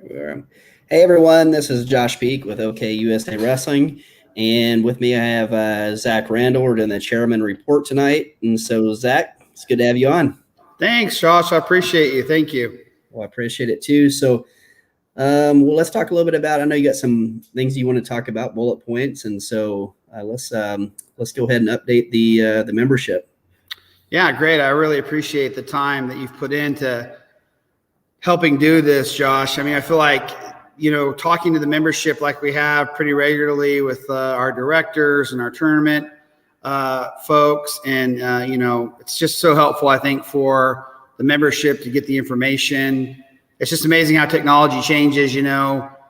Hey everyone, this is Josh Peak with OKUSA Wrestling, and with me I have Zach Randall. We're doing the Chairman Report tonight, and so Zach, it's good to have you on. Thanks, Josh. I appreciate you. Thank you. Well, I appreciate it too. So, let's talk a little bit about. I know you got some things you want to talk about, bullet points, and so let's go ahead and update the membership. Yeah, great. I really appreciate the time that you've put into helping do this, Josh. I mean, I feel like, talking to the membership like we have pretty regularly with our directors and our tournament folks. And, it's just so helpful, I think, for the membership to get the information. It's just amazing how technology changes,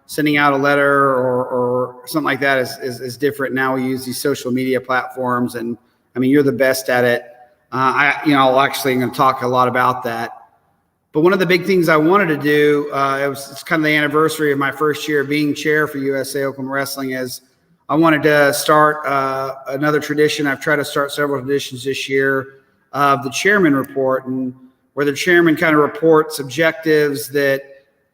sending out a letter or something like that is different. Now we use these social media platforms, and I mean, you're the best at it. I'll actually going to talk a lot about that. But one of the big things I wanted to do, it's kind of the anniversary of my first year being chair for USA Oklahoma Wrestling, is I wanted to start another tradition. I've tried to start several traditions this year of the Chairman Report, and where the chairman kind of reports objectives that,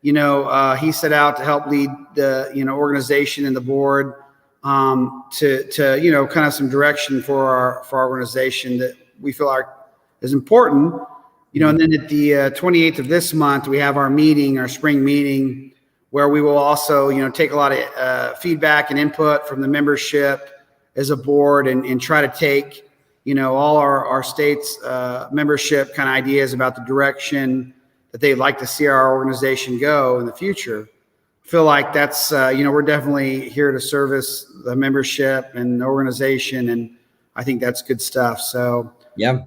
he set out to help lead the, organization and the board to kind of some direction for our organization that we feel like is important. And then at the 28th of this month, we have our spring meeting, where we will also, take a lot of feedback and input from the membership as a board and try to take, all our state's membership kind of ideas about the direction that they'd like to see our organization go in the future. I feel like that's, we're definitely here to service the membership and the organization, and I think that's good stuff. So, yeah.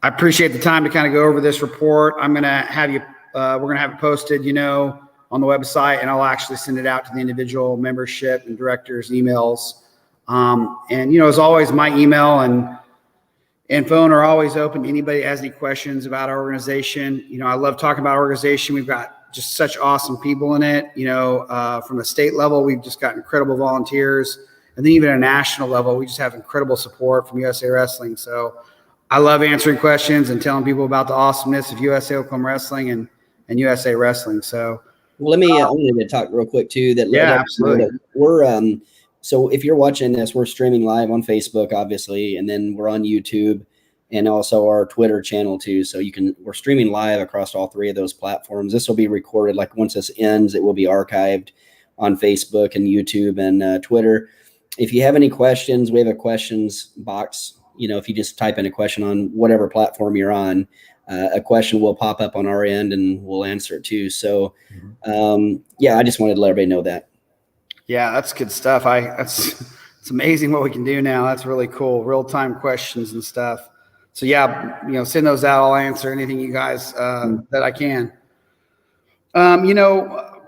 I appreciate the time to kind of go over this report. I'm going to have we're going to have it posted, on the website, and I'll actually send it out to the individual membership and directors' emails. As always, my email and phone are always open to anybody that has any questions about our organization. I love talking about our organization. We've got just such awesome people in it. From a state level, we've just got incredible volunteers. And then even at a national level, we just have incredible support from USA Wrestling. So I love answering questions and telling people about the awesomeness of USA Oklahoma Wrestling and USA Wrestling. So, well, I wanted to talk real quick too. Absolutely. We're so if you're watching this, we're streaming live on Facebook, obviously, and then we're on YouTube and also our Twitter channel too. So we're streaming live across all three of those platforms. This will be recorded. Like once this ends, it will be archived on Facebook and YouTube and Twitter. If you have any questions, we have a questions box. If you just type in a question on whatever platform you're on, a question will pop up on our end and we'll answer it too. So, I just wanted to let everybody know that. Yeah, that's good stuff. It's amazing what we can do now. That's really cool. Real-time questions and stuff. So send those out. I'll answer anything you guys that I can.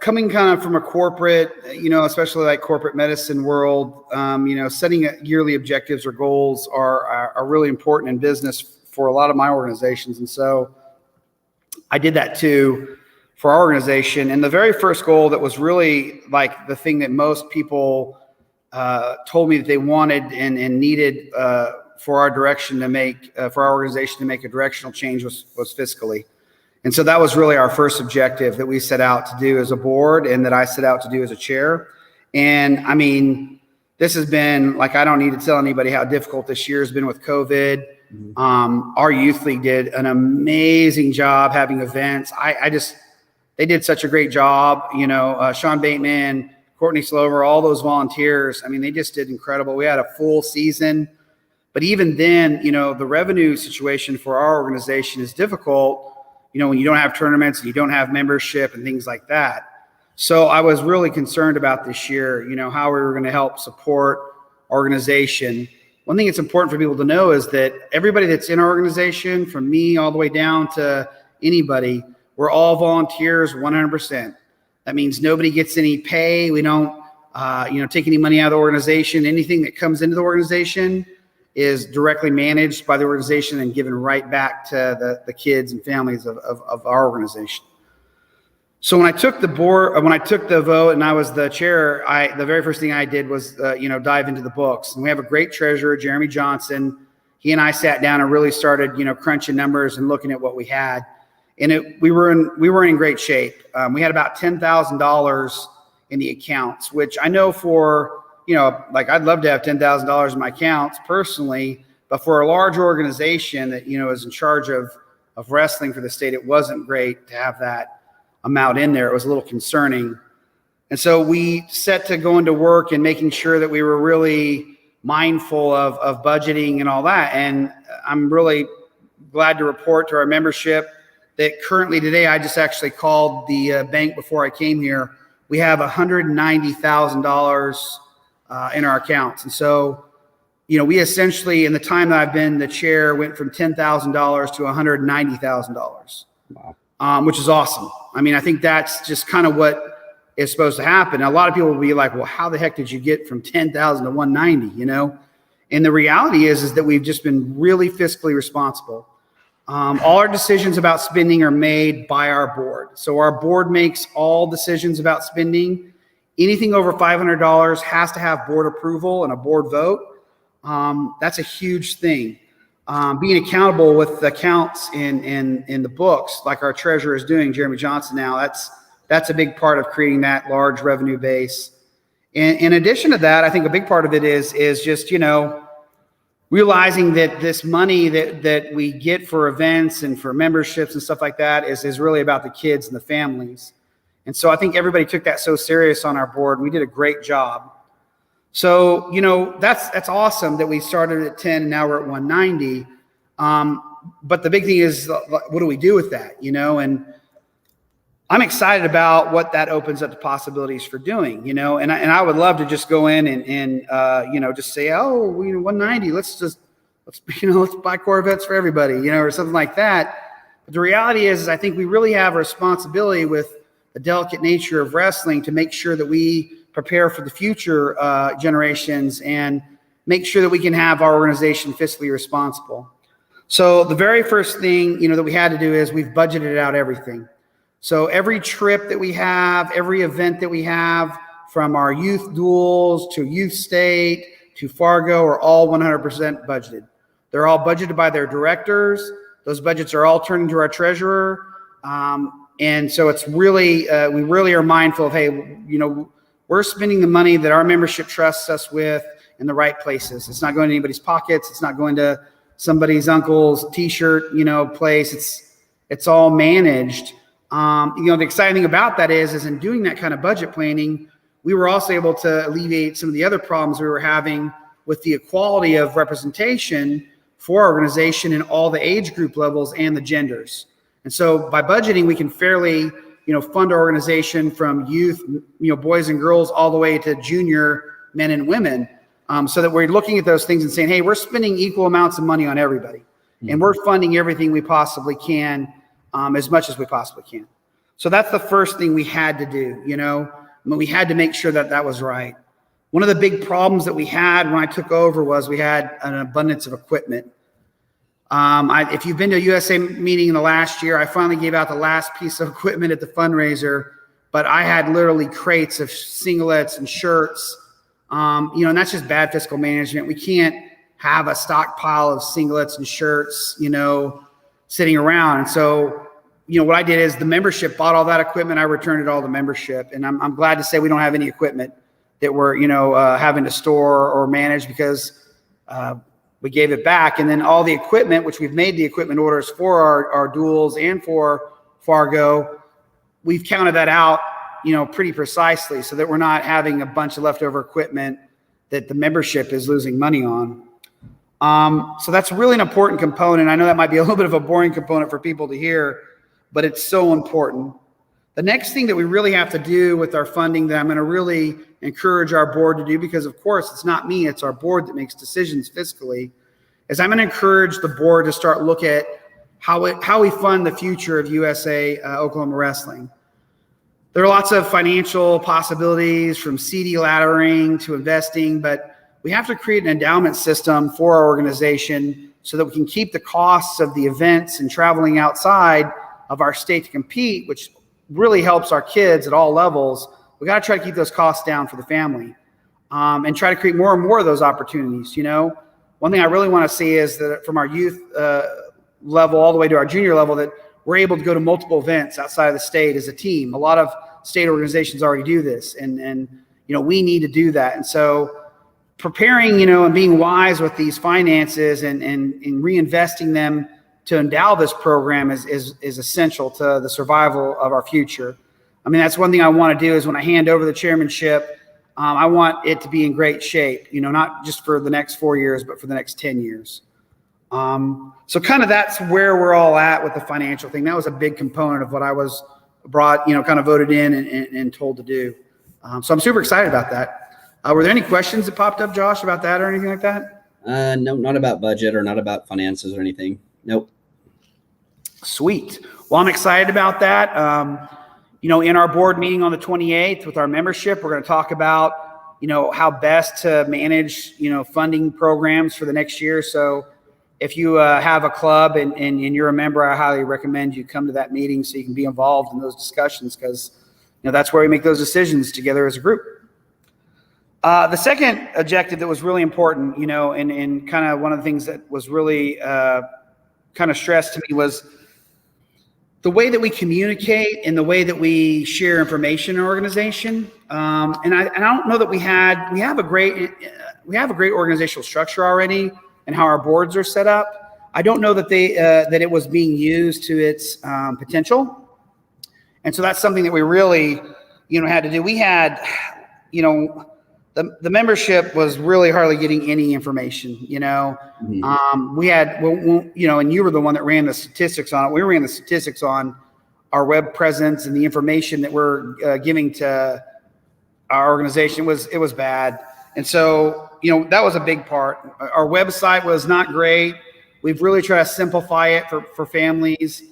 Coming kind of from a corporate, especially like corporate medicine world, setting yearly objectives or goals are really important in business for a lot of my organizations. And so I did that too for our organization. And the very first goal that was really like the thing that most people told me that they wanted and needed for our direction to make, for our organization to make a directional change was fiscally. And so that was really our first objective that we set out to do as a board and that I set out to do as a chair. And I mean, this has been like, I don't need to tell anybody how difficult this year has been with COVID. Our youth league did an amazing job having events. They did such a great job. Sean Bateman, Courtney Slover, all those volunteers. I mean, they just did incredible. We had a full season, but even then, the revenue situation for our organization is difficult. When you don't have tournaments and you don't have membership and things like that. So I was really concerned about this year, how we were going to help support our organization. One thing that's important for people to know is that everybody that's in our organization, from me all the way down to anybody, we're all volunteers 100%. That means nobody gets any pay. We don't, take any money out of the organization. Anything that comes into the organization is directly managed by the organization and given right back to the kids and families of our organization. So when I took the vote and I was the chair, the very first thing I did was, dive into the books. And we have a great treasurer, Jeremy Johnson. He and I sat down and really started, crunching numbers and looking at what we had. and we were in great shape. We had about $10,000 in the accounts, which I know for, like I'd love to have $10,000 in my accounts personally, but for a large organization that, is in charge of wrestling for the state, it wasn't great to have that amount in there. It was a little concerning. And so we set to go into work and making sure that we were really mindful of budgeting and all that. And I'm really glad to report to our membership that currently today, I just actually called the bank before I came here. We have $190,000 in our accounts. And so, we essentially, in the time that I've been the chair, went from $10,000 to $190,000, wow. Which is awesome. I mean, I think that's just kind of what is supposed to happen. Now, a lot of people will be like, well, how the heck did you get from 10,000 to 190, And the reality is that we've just been really fiscally responsible. All our decisions about spending are made by our board. So our board makes all decisions about spending. Anything over $500 has to have board approval and a board vote. That's a huge thing. Being accountable with the accounts in the books, like our treasurer is doing, Jeremy Johnson now, that's a big part of creating that large revenue base. And in addition to that, I think a big part of it is just, realizing that this money that we get for events and for memberships and stuff like that is really about the kids and the families. And so I think everybody took that so serious on our board. We did a great job. So, that's awesome that we started at 10 and now we're at 190. But the big thing is, what do we do with that, And I'm excited about what that opens up the possibilities for doing, and I would love to just go in and just say, 190, let's buy Corvettes for everybody, or something like that. But the reality is I think we really have a responsibility with the delicate nature of wrestling to make sure that we prepare for the future generations and make sure that we can have our organization fiscally responsible. So the very first thing, that we had to do is we've budgeted out everything. So every trip that we have, every event that we have, from our youth duels to youth state to Fargo, are all 100% budgeted. They're all budgeted by their directors. Those budgets are all turned into our treasurer. And so it's really, we really are mindful of, hey, we're spending the money that our membership trusts us with in the right places. It's not going to anybody's pockets. It's not going to somebody's uncle's t-shirt, place. It's all managed. The exciting thing about that is in doing that kind of budget planning, we were also able to alleviate some of the other problems we were having with the equality of representation for our organization in all the age group levels and the genders. And so by budgeting, we can fairly, fund our organization from youth, boys and girls, all the way to junior men and women, so that we're looking at those things and saying, hey, we're spending equal amounts of money on everybody, and we're funding everything we possibly can. As much as we possibly can. So that's the first thing we had to do, we had to make sure that was right. One of the big problems that we had when I took over was we had an abundance of equipment. If you've been to a USA meeting in the last year, I finally gave out the last piece of equipment at the fundraiser, but I had literally crates of singlets and shirts, and that's just bad fiscal management. We can't have a stockpile of singlets and shirts, sitting around. And so, what I did is the membership bought all that equipment. I returned it all to membership. And I'm glad to say we don't have any equipment that we're, having to store or manage, because we gave it back. And then all the equipment, which we've made the equipment orders for our duels and for Fargo, we've counted that out, pretty precisely, so that we're not having a bunch of leftover equipment that the membership is losing money on. So that's really an important component. I know that might be a little bit of a boring component for people to hear, but it's so important. The next thing that we really have to do with our funding, that I'm going to really encourage our board to do, because of course it's not me, it's our board that makes decisions fiscally, is I'm going to encourage the board to start look at how we fund the future of USA Oklahoma wrestling. There are lots of financial possibilities, from CD laddering to investing, but we have to create an endowment system for our organization so that we can keep the costs of the events and traveling outside of our state to compete, which really helps our kids at all levels. We got to try to keep those costs down for the family, and try to create more and more of those opportunities. One thing I really want to see is that from our youth level all the way to our junior level, that we're able to go to multiple events outside of the state as a team. A lot of state organizations already do this, and we need to do that. And so preparing, and being wise with these finances and reinvesting them to endow this program is essential to the survival of our future. I mean, that's one thing I want to do is when I hand over the chairmanship, I want it to be in great shape, not just for the next 4 years, but for the next 10 years. So kind of that's where we're all at with the financial thing. That was a big component of what I was brought, kind of voted in and told to do. So I'm super excited about that. Were there any questions that popped up, Josh, about that or anything like that? No, not about budget or not about finances or anything. Nope. Sweet. Well, I'm excited about that. In our board meeting on the 28th with our membership, we're going to talk about, how best to manage, funding programs for the next year. So if you have a club and you're a member, I highly recommend you come to that meeting so you can be involved in those discussions, because, that's where we make those decisions together as a group. The second objective that was really important, and kind of one of the things that was really kind of stressed to me was the way that we communicate and the way that we share information in our organization. And I don't know that we have a great organizational structure already and how our boards are set up. I don't know that that it was being used to its potential. And so that's something that we really, had to do. We had, the membership was really hardly getting any information, Mm-hmm. We had, and you were the one that ran the statistics on it. We ran the statistics on our web presence and the information that we're giving to our organization. It was bad. And so, that was a big part. Our website was not great. We've really tried to simplify it for families.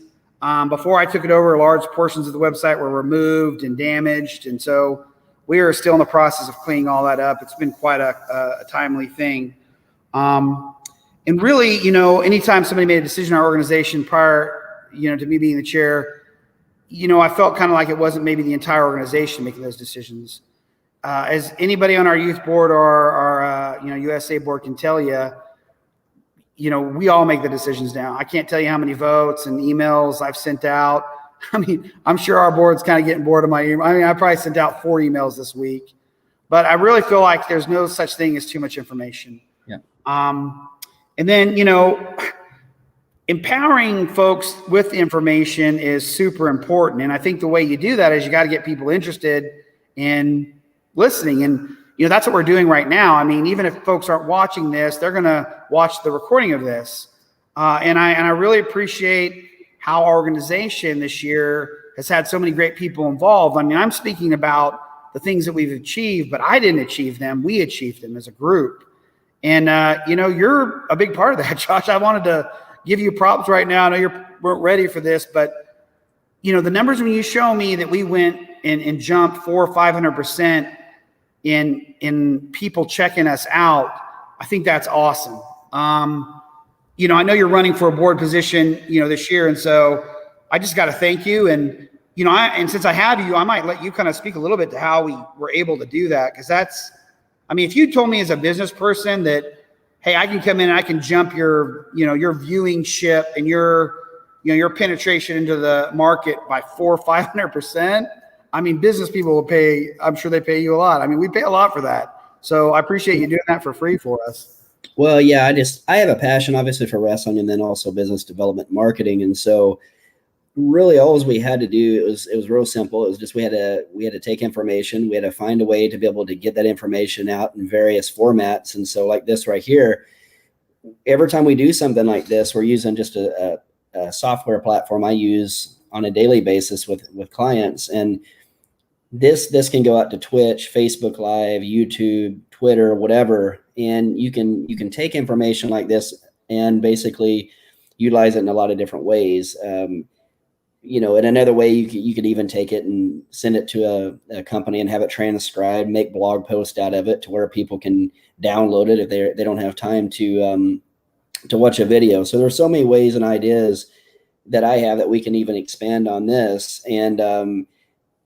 Before I took it over, large portions of the website were removed and damaged. And so we are still in the process of cleaning all that up. It's been quite a timely thing. And really, anytime somebody made a decision in our organization prior, to me being the chair, I felt kind of like it wasn't maybe the entire organization making those decisions. As anybody on our youth board or our USA board can tell you, we all make the decisions now. I can't tell you how many votes and emails I've sent out. I mean, I'm sure our board's kind of getting bored of my email. I mean, I probably sent out 4 emails this week, but I really feel like there's no such thing as too much information. Yeah. And then, empowering folks with information is super important. And I think the way you do that is you got to get people interested in listening. And, that's what we're doing right now. I mean, even if folks aren't watching this, they're going to watch the recording of this. And I really appreciate how our organization this year has had so many great people involved. I mean, I'm speaking about the things that we've achieved, but I didn't achieve them. We achieved them as a group. And, you're a big part of that, Josh. I wanted to give you props right now. I know you weren't ready for this, but, the numbers when you show me that we went and jumped 400 or 500% in people checking us out, I think that's awesome. I know you're running for a board position, this year. And so I just got to thank you. And, and since I have you, I might let you kind of speak a little bit to how we were able to do that. Cause if you told me as a business person that, hey, I can come in and I can jump your viewing ship and your penetration into the market by 400 or 500%. Business people will pay, I'm sure they pay you a lot. We pay a lot for that. So I appreciate you doing that for free for us. Well, yeah, I have a passion obviously for wrestling and then also business development marketing. And so really all we had to do, it was real simple. It was just, we had to take information. We had to find a way to be able to get that information out in various formats. And so like this right here, every time we do something like this, we're using just a software platform I use on a daily basis with clients. And this can go out to Twitch, Facebook Live, YouTube, Twitter, whatever. And you can take information like this and basically utilize it in a lot of different ways. In another way, you could even take it and send it to a company and have it transcribed, make blog posts out of it to where people can download it if they don't have time to watch a video. So there's so many ways and ideas that I have that we can even expand on this.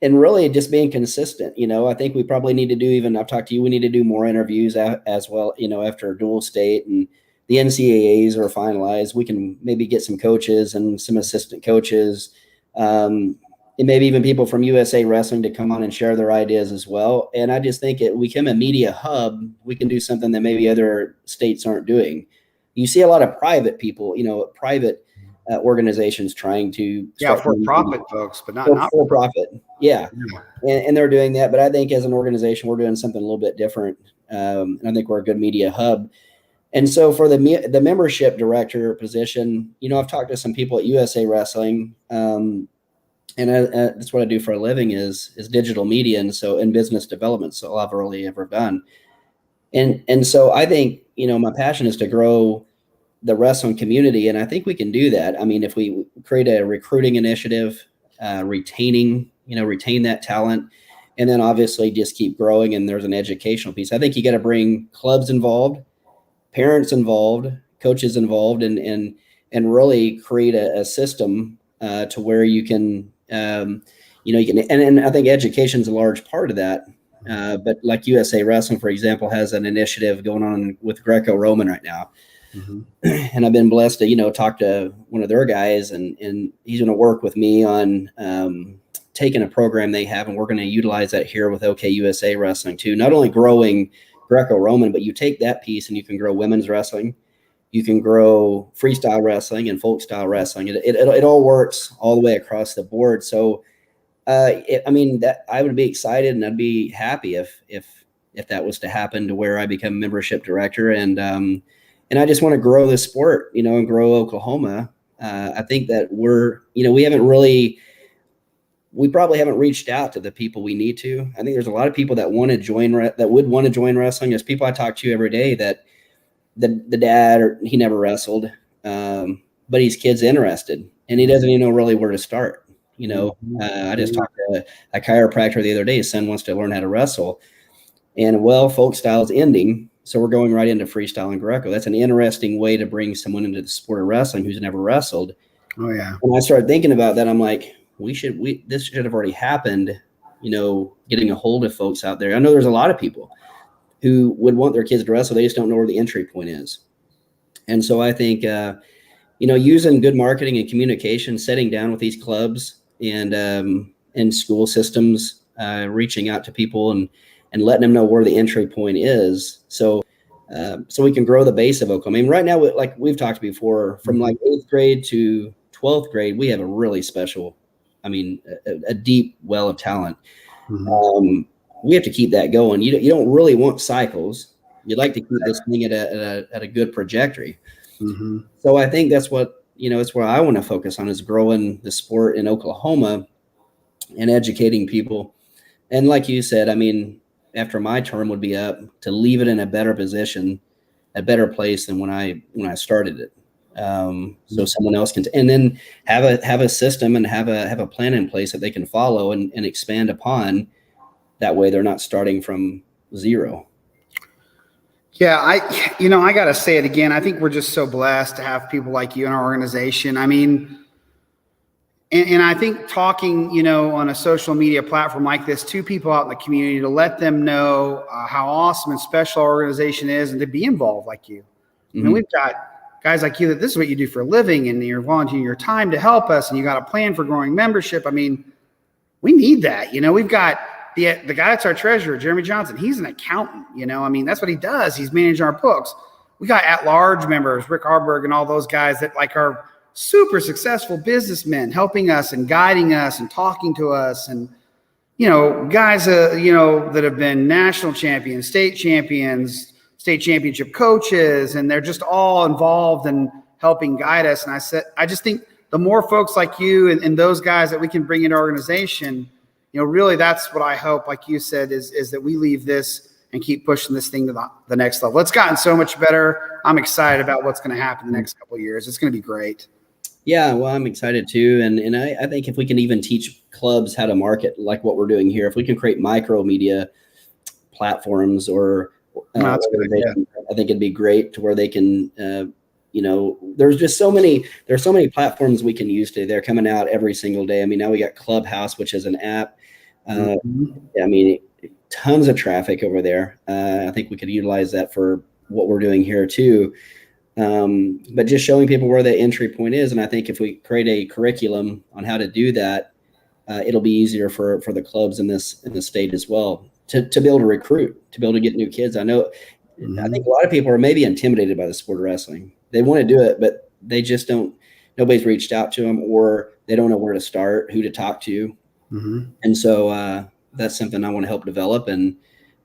And really just being consistent, I think we probably need to do I've talked to you, we need to do more interviews as well, after dual state and the NCAAs are finalized, we can maybe get some coaches and some assistant coaches, and maybe even people from USA Wrestling to come on and share their ideas as well. And I just think we become a media hub. We can do something that maybe other states aren't doing. You see a lot of private people, private organizations trying to start for profit folks, but not for profit. Yeah. And they're doing that. But I think as an organization, we're doing something a little bit different. And I think we're a good media hub. And so for the membership director position, I've talked to some people at USA Wrestling, and that's what I do for a living is digital media, and business development. So all I've really ever done. And so I think, my passion is to grow the wrestling community. And I think we can do that. I mean, if we create a recruiting initiative, retain that talent, and then obviously just keep growing. And there's an educational piece. I think you got to bring clubs involved, parents involved, coaches involved, and really create a system to where you can, you can, and I think education is a large part of that. But like USA Wrestling, for example, has an initiative going on with Greco-Roman right now. Mm-hmm. And I've been blessed to, talk to one of their guys, and he's going to work with me on taking a program they have, and we're going to utilize that here with OKUSA Wrestling too. Not only growing Greco-Roman, but you take that piece and you can grow women's wrestling, you can grow freestyle wrestling and folk style wrestling. It all works all the way across the board. So, that I would be excited, and I'd be happy if that was to happen, to where I become membership director, and I just want to grow this sport, and grow Oklahoma. I think that we probably haven't reached out to the people we need to. I think there's a lot of people that want to join, that would want to join wrestling. There's people I talk to every day that the dad, he never wrestled, but his kid's interested, and he doesn't even know really where to start. I just talked to a chiropractor the other day. His son wants to learn how to wrestle, and folk style is ending. So we're going right into freestyle and Greco. That's an interesting way to bring someone into the sport of wrestling who's never wrestled. Oh yeah. When I started thinking about that, I'm like, this should have already happened, getting a hold of folks out there. I know there's a lot of people who would want their kids to wrestle. They just don't know where the entry point is. And so I think, using good marketing and communication, sitting down with these clubs and school systems, reaching out to people and letting them know where the entry point is. So we can grow the base of Oklahoma. I mean, right now, like we've talked before, from like 8th grade to 12th grade, we have a really special, a deep well of talent. Mm-hmm. We have to keep that going. You don't really want cycles. You'd like to keep this thing at a good trajectory. Mm-hmm. So I think that's what, it's where I want to focus on, is growing the sport in Oklahoma and educating people. And like you said, after my term would be up, to leave it in a better position, a better place than when I started it. So someone else can, and then have a system and have a plan in place that they can follow and expand upon. That way they're not starting from zero. Yeah, I got to say it again. I think we're just so blessed to have people like you in our organization. And I think talking, on a social media platform like this to people out in the community, to let them know how awesome and special our organization is, and to be involved like you. Mm-hmm. We've got guys like you that this is what you do for a living, and you're volunteering your time to help us, and you got a plan for growing membership. We need that. We've got the guy that's our treasurer, Jeremy Johnson. He's an accountant. That's what he does. He's managing our books. We got at-large members, Rick Harburg, and all those guys that are super successful businessmen, helping us and guiding us and talking to us, and guys that have been national champions, state champions, state championship coaches, and they're just all involved in helping guide us. And I just think the more folks like you and those guys that we can bring into our organization, really that's what I hope, like you said, is that we leave this and keep pushing this thing to the next level. It's gotten so much better. I'm excited about what's going to happen the next couple of years. It's going to be great. Yeah, well, I'm excited too. And I think if we can even teach clubs how to market like what we're doing here, if we can create micro media platforms or I think it'd be great to where they can, there's so many platforms we can use today. They're coming out every single day. Now we got Clubhouse, which is an app. Tons of traffic over there. I think we could utilize that for what we're doing here too. But just showing people where the entry point is. And I think if we create a curriculum on how to do that, it'll be easier for the clubs in this state as well to be able to recruit, to be able to get new kids. I know, I think a lot of people are maybe intimidated by the sport of wrestling. They want to do it, but they just don't. Nobody's reached out to them, or they don't know where to start, who to talk to. And so that's something I want to help develop, and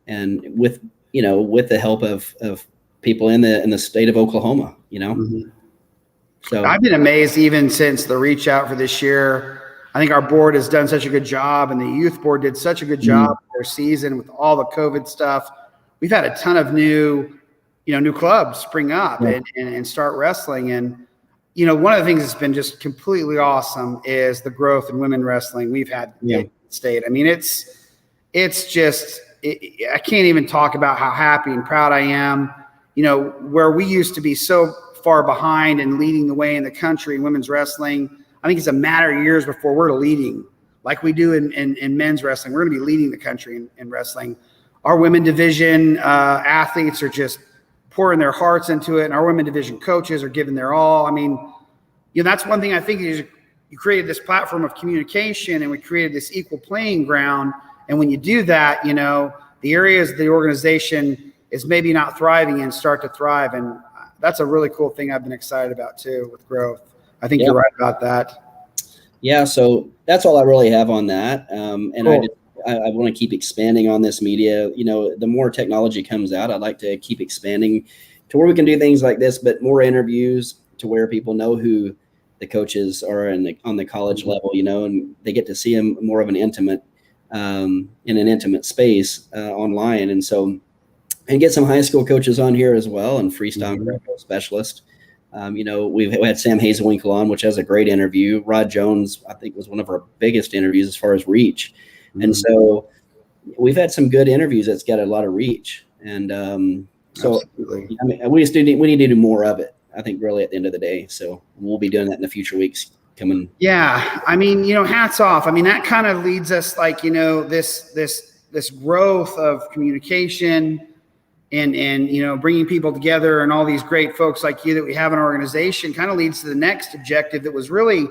with the help of people in the state of Oklahoma, So I've been amazed even since the reach out for this year. I think our board has done such a good job, and the youth board did such a good job with their season with all the COVID stuff. We've had a ton of new clubs spring up and start wrestling. And, one of the things that's been just completely awesome is the growth in women wrestling we've had in the state. I mean, it's just, I can't even talk about how happy and proud I am. Where we used to be so far behind and leading the way in the country in women's wrestling, I think it's a matter of years before we're leading like we do in men's wrestling. We're going to be leading the country in wrestling. Our women division athletes are just pouring their hearts into it, and our women division coaches are giving their all. I mean, that's one thing I think is you created this platform of communication, and we created this equal playing ground. And when you do that, the areas of the organization is maybe not thriving in start to thrive. And that's a really cool thing I've been excited about too with growth. I think you're right about that. Yeah. So that's all I really have on that. And cool. I want to keep expanding on this media. The more technology comes out, I'd like to keep expanding to where we can do things like this, but more interviews to where people know who the coaches are on the college level, and they get to see them more of an intimate, in an intimate space online. And get some high school coaches on here as well, and freestyle and specialist. We've had Sam Hazelwinkle on, which has a great interview. Rod Jones, I think, was one of our biggest interviews as far as reach. And so we've had some good interviews that's got a lot of reach. And Absolutely. I mean, we need to do more of it, I think, really, at the end of the day. So we'll be doing that in the future weeks coming. Yeah. I mean, hats off. I mean, that kind of leads us like, this growth of communication and bringing people together, and all these great folks like you that we have in our organization kind of leads to the next objective that was really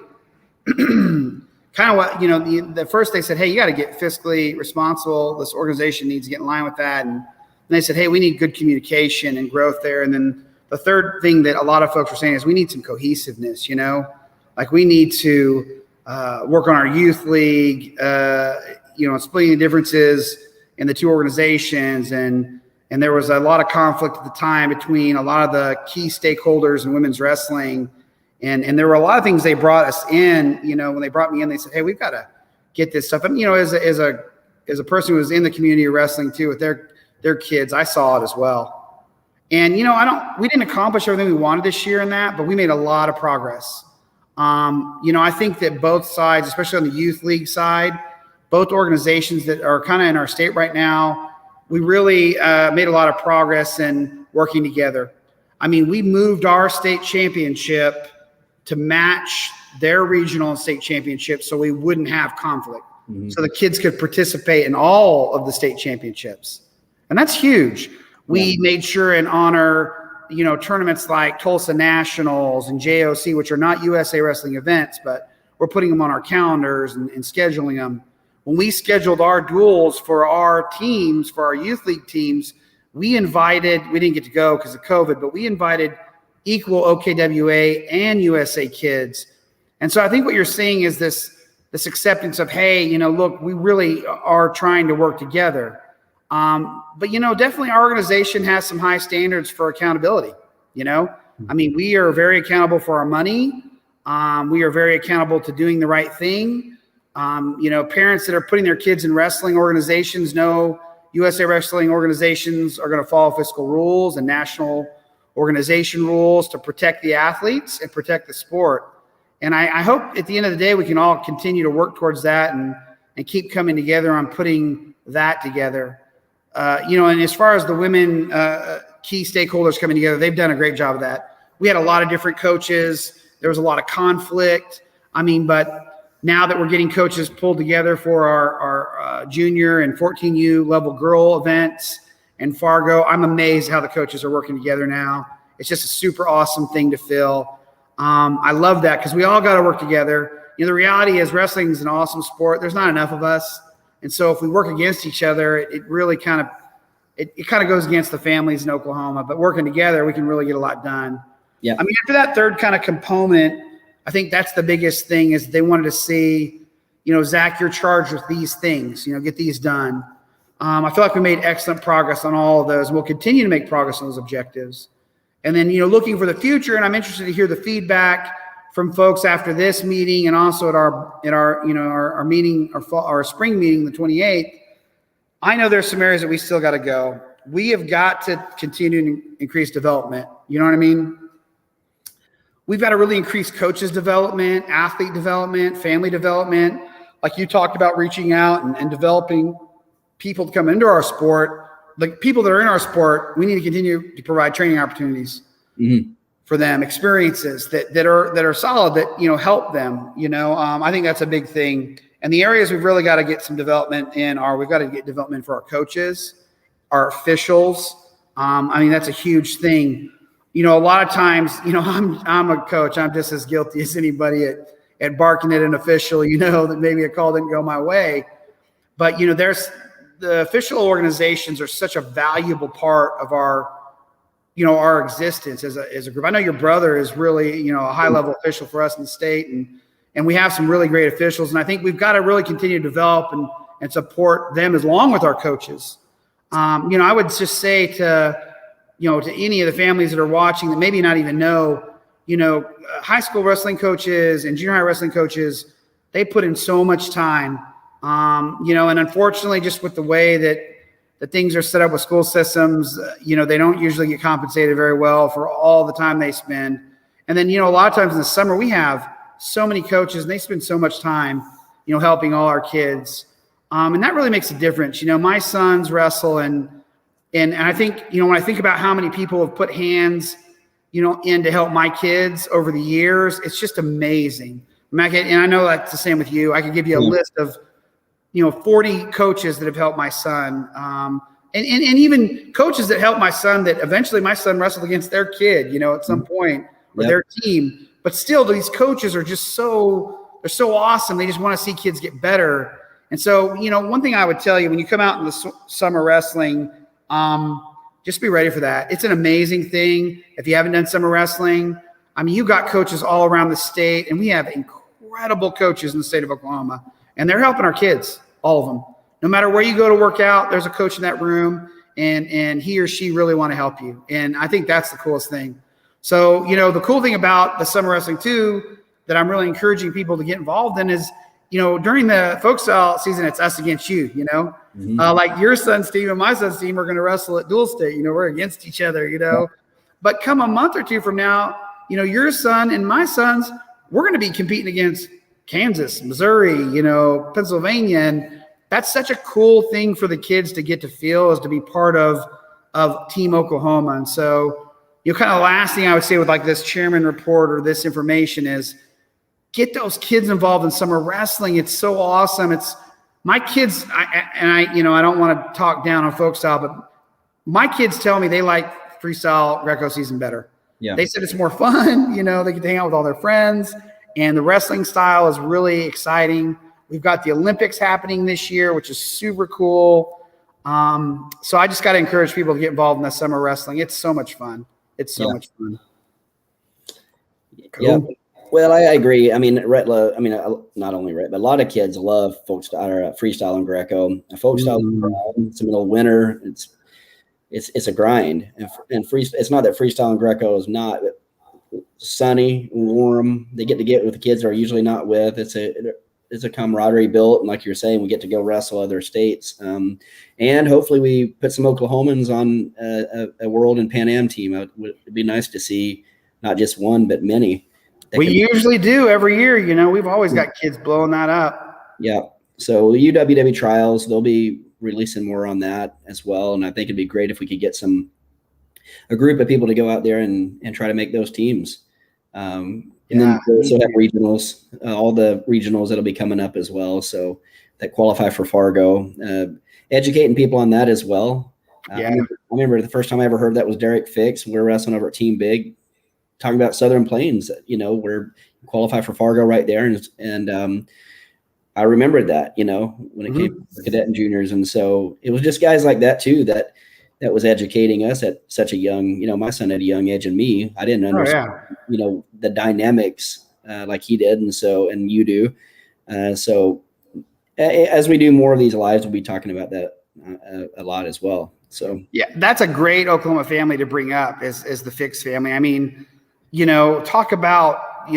kind of what, the first they said, hey, you got to get fiscally responsible. This organization needs to get in line with that. And they said, hey, we need good communication and growth there. And then the third thing that a lot of folks were saying is we need some cohesiveness, like we need to work on our youth league, splitting the differences in the two organizations. And there was a lot of conflict at the time between a lot of the key stakeholders in women's wrestling. And there were a lot of things they brought us in, when they brought me in, they said, hey, we've got to get this stuff. And, as a person who was in the community of wrestling too, with their kids, I saw it as well. And, we didn't accomplish everything we wanted this year in that, but we made a lot of progress. I think that both sides, especially on the youth league side, both organizations that are kind of in our state right now, we really made a lot of progress in working together. I mean, we moved our state championship to match their regional and state championships so we wouldn't have conflict. So the kids could participate in all of the state championships. And that's huge. We made sure and honor, tournaments like Tulsa Nationals and JOC, which are not USA Wrestling events, but we're putting them on our calendars and scheduling them. When we scheduled our duels for our teams, for our youth league teams, we didn't get to go because of COVID, but we invited equal OKWA and USA kids. And so I think what you're seeing is this acceptance of, hey, look, we really are trying to work together. But, definitely our organization has some high standards for accountability. I mean, we are very accountable for our money. We are very accountable to doing the right thing. Parents that are putting their kids in wrestling organizations know USA Wrestling organizations are going to follow fiscal rules and national organization rules to protect the athletes and protect the sport. And I hope at the end of the day, we can all continue to work towards that and keep coming together on putting that together. And as far as the women key stakeholders coming together, they've done a great job of that. We had a lot of different coaches. There was a lot of conflict. But now that we're getting coaches pulled together for our junior and 14U level girl events in Fargo, I'm amazed how the coaches are working together now. It's just a super awesome thing to feel. I love that because we all got to work together. The reality is wrestling is an awesome sport. There's not enough of us. And so if we work against each other, it really kind of goes against the families in Oklahoma. But working together, we can really get a lot done. Yeah. I mean, after that third kind of component, I think that's the biggest thing is they wanted to see, Zach, you're charged with these things, get these done. I feel like we made excellent progress on all of those. And we'll continue to make progress on those objectives. And then, looking for the future, and I'm interested to hear the feedback from folks after this meeting and also at our meeting, our spring meeting, the 28th. I know there's some areas that we still got to go. We have got to continue to increase development. You know what I mean? We've got to really increase coaches development, athlete development, family development. Like you talked about reaching out and developing people to come into our sport. Like people that are in our sport, we need to continue to provide training opportunities for them, experiences that are solid, that, help them, I think that's a big thing. And the areas we've really got to get some development in we've got to get development for our coaches, our officials. That's a huge thing. A lot of times, I'm a coach. I'm just as guilty as anybody at barking at an official, that maybe a call didn't go my way. But, there's the official organizations are such a valuable part of our existence as a group. I know your brother is really, a high level official for us in the state, and we have some really great officials. And I think we've got to really continue to develop and support them along with our coaches. I would just say to any of the families that are watching that maybe not even know, high school wrestling coaches and junior high wrestling coaches, they put in so much time, and unfortunately just with the way that things are set up with school systems, they don't usually get compensated very well for all the time they spend. And then, a lot of times in the summer, we have so many coaches and they spend so much time, helping all our kids. And that really makes a difference. My sons wrestle and I think, when I think about how many people have put hands, in to help my kids over the years, it's just amazing. And I know that's the same with you. I could give you a list of, 40 coaches that have helped my son. And even coaches that helped my son that eventually my son wrestled against their kid, at some point or their team. But still, these coaches are just they're so awesome. They just want to see kids get better. And so, one thing I would tell you when you come out in the summer wrestling, just be ready for that. It's an amazing thing. If you haven't done summer wrestling, you got coaches all around the state, and we have incredible coaches in the state of Oklahoma, and they're helping our kids, all of them. No matter where you go to work out, there's a coach in that room, and he or she really want to help you. And I think that's the coolest thing. So, the cool thing about the summer wrestling too, that I'm really encouraging people to get involved in is, during the folk style season, it's us against you, like your son's team and my son's team are going to wrestle at dual state, we're against each other, but come a month or two from now, your son and my sons, we're going to be competing against Kansas, Missouri, Pennsylvania. And that's such a cool thing for the kids to get to feel, is to be part of Team Oklahoma. And so, kind of last thing I would say with like this chairman report or this information is get those kids involved in summer wrestling. It's so awesome. It's my kids. I don't want to talk down on folk style, but my kids tell me they like freestyle Greco season better. Yeah. They said it's more fun. They get to hang out with all their friends, and the wrestling style is really exciting. We've got the Olympics happening this year, which is super cool. So I just got to encourage people to get involved in the summer wrestling. It's so much fun. It's so much fun. Cool. Yeah. Well, I agree. Not only Rhett, but a lot of kids love folk style or freestyle and Greco. Folk style, it's a middle winter. It's a grind, and free. It's not that freestyle and Greco is not sunny, warm. They get with the kids they're usually not with. It's a camaraderie built, and like you're saying, we get to go wrestle other states, and hopefully we put some Oklahomans on a World and Pan Am team. It'd be nice to see not just one but many. We usually do every year. We've always got kids blowing that up. Yeah. So the UWW trials, they'll be releasing more on that as well, and I think it'd be great if we could get a group of people to go out there and try to make those teams. And then we also have regionals, all the regionals that'll be coming up as well. So that qualify for Fargo, educating people on that as well. Yeah. I remember the first time I ever heard that was Derek Fix. We were wrestling over at Team Big, talking about Southern Plains, we're qualified for Fargo right there. And I remembered that, when it came to cadet and juniors. And so it was just guys like that too, that was educating us at such a young, my son had a young age in me. I didn't understand, the dynamics like he did. And you do. So as we do more of these lives, we'll be talking about that a lot as well. So yeah, that's a great Oklahoma family to bring up is the Fix family. I mean, talk about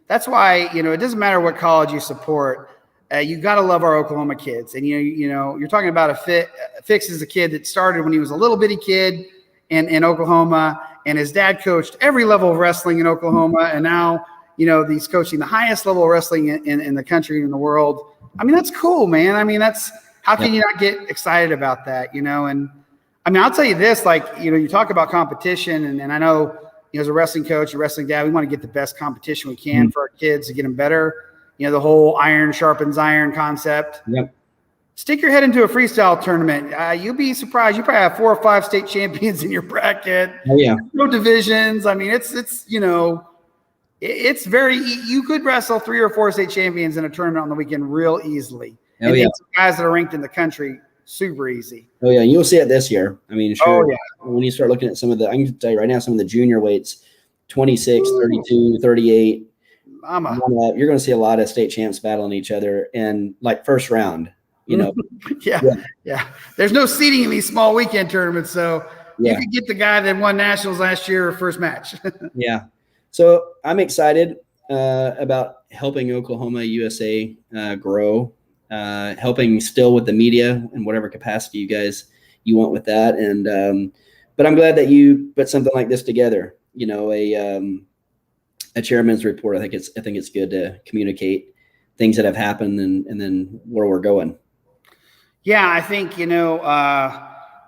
that's why, it doesn't matter what college you support. You got to love our Oklahoma kids. And, you're talking about Fix is a kid that started when he was a little bitty kid in Oklahoma, and his dad coached every level of wrestling in Oklahoma. And now, he's coaching the highest level of wrestling in the country, in the world. I mean, that's cool, man. I mean, how can you not get excited about that, And I mean, I'll tell you this, you talk about competition, and I know, as a wrestling coach, a wrestling dad, we want to get the best competition we can for our kids to get them better. The whole iron sharpens iron concept. Yep. Stick your head into a freestyle tournament. You'll be surprised. You probably have 4 or 5 state champions in your bracket. Oh, yeah. No divisions. I mean, it's very, you could wrestle 3 or 4 state champions in a tournament on the weekend real easily. Oh, yeah. It's guys that are ranked in the country, super easy. Oh, yeah. And you'll see it this year. I mean, sure. Oh, yeah. When you start looking at some of I can tell you right now, some of the junior weights, 26, 32, 38. You're going to see a lot of state champs battling each other, and first round, yeah. There's no seating in these small weekend tournaments, so you could get the guy that won nationals last year first match. Yeah. So I'm excited about helping Oklahoma USA grow, helping still with the media in whatever capacity you want with that. And but I'm glad that you put something like this together. A chairman's report. I think it's good to communicate things that have happened and then where we're going. Yeah, I think we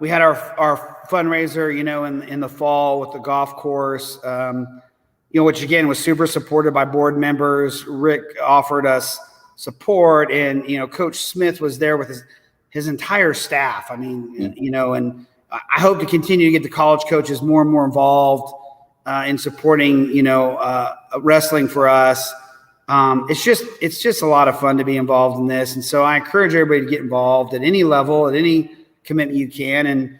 had our fundraiser in the fall with the golf course, which again was super supported by board members. Rick offered us support, and Coach Smith was there with his entire staff. I mean, and I hope to continue to get the college coaches more and more involved in supporting, wrestling for us. It's just a lot of fun to be involved in this. And so I encourage everybody to get involved at any level, at any commitment you can. And,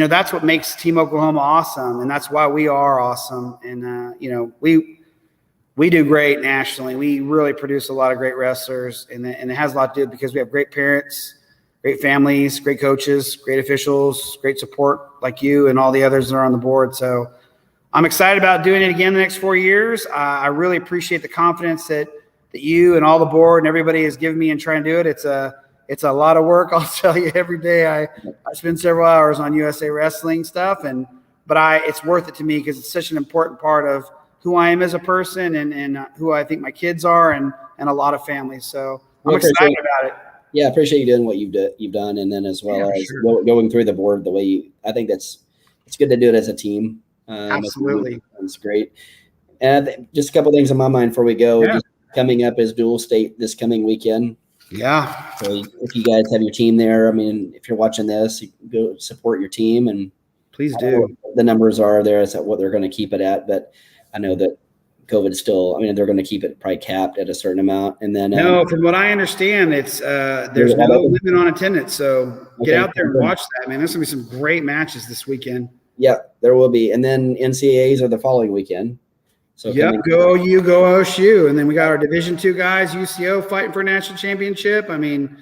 that's what makes Team Oklahoma awesome. And that's why we are awesome. And, we do great nationally. We really produce a lot of great wrestlers, and it has a lot to do because we have great parents, great families, great coaches, great officials, great support like you and all the others that are on the board. So I'm excited about doing it again the next 4 years. I really appreciate the confidence that you and all the board and everybody has given me in trying to do it. It's a lot of work. I'll tell you, every day I spend several hours on USA Wrestling stuff, but it's worth it to me because it's such an important part of who I am as a person and who I think my kids are and a lot of families. So I'm excited about it. Yeah, I appreciate you doing what you've done, and then as well as going through the board the way I think it's good to do it as a team. Absolutely. That's great. And just a couple things on my mind before we go. Just coming up is dual state this coming weekend. Yeah. So if you guys have your team there, I mean, if you're watching this, you go support your team, and please do. The numbers are there as what they're going to keep it at, but I know that COVID is still, they're going to keep it probably capped at a certain amount. And then no, from what I understand, it's there's no limit on attendance. So get out there and watch that, man. There's going to be some great matches this weekend. Yeah, there will be. And then NCAAs are the following weekend. So go you, go OSU. And then we got our Division II guys, UCO, fighting for a national championship. I mean,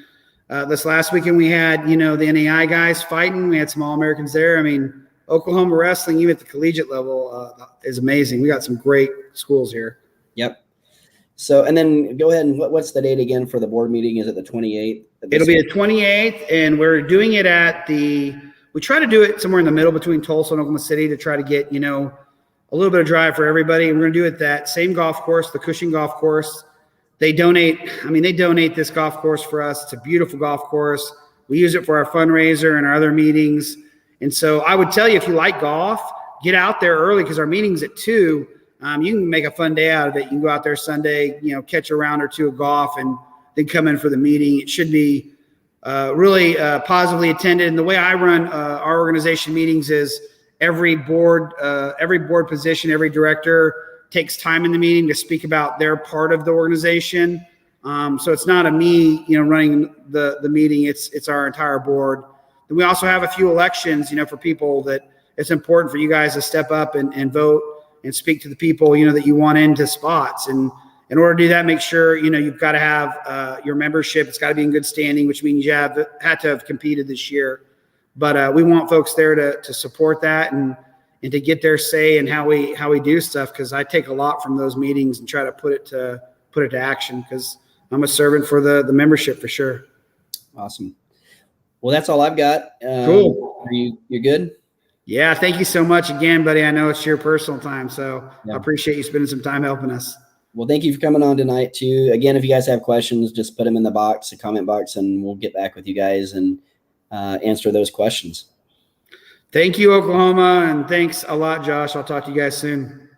this last weekend we had, the NAI guys fighting. We had some All-Americans there. I mean, Oklahoma wrestling, even at the collegiate level, is amazing. We got some great schools here. Yep. So, and then go ahead and what's the date again for the board meeting? Is it the 28th? It'll be the 28th, and we're doing it we try to do it somewhere in the middle between Tulsa and Oklahoma City to try to get, a little bit of drive for everybody. And we're going to do it that same golf course, the Cushing Golf Course. They donate this golf course for us. It's a beautiful golf course. We use it for our fundraiser and our other meetings. And so I would tell you, if you like golf, get out there early because our meeting's at 2. You can make a fun day out of it. You can go out there Sunday, catch a round or two of golf and then come in for the meeting. It should be really positively attended. And the way I run our organization meetings is every board position, every director takes time in the meeting to speak about their part of the organization. So it's not me, running the meeting. It's our entire board. And we also have a few elections, for people that it's important for you guys to step up and vote and speak to the people, that you want into spots. And in order to do that, make sure, you've got to have your membership. It's got to be in good standing, which means you had to have competed this year. But we want folks there to support that and to get their say in how we do stuff. Because I take a lot from those meetings and try to put it to action, because I'm a servant for the membership for sure. Awesome. Well, that's all I've got. Cool. You're good? Yeah. Thank you so much again, buddy. I know it's your personal time, so I appreciate you spending some time helping us. Well, thank you for coming on tonight too. Again, if you guys have questions, just put them in the comment box, and we'll get back with you guys and answer those questions. Thank you, Oklahoma. And thanks a lot, Josh. I'll talk to you guys soon.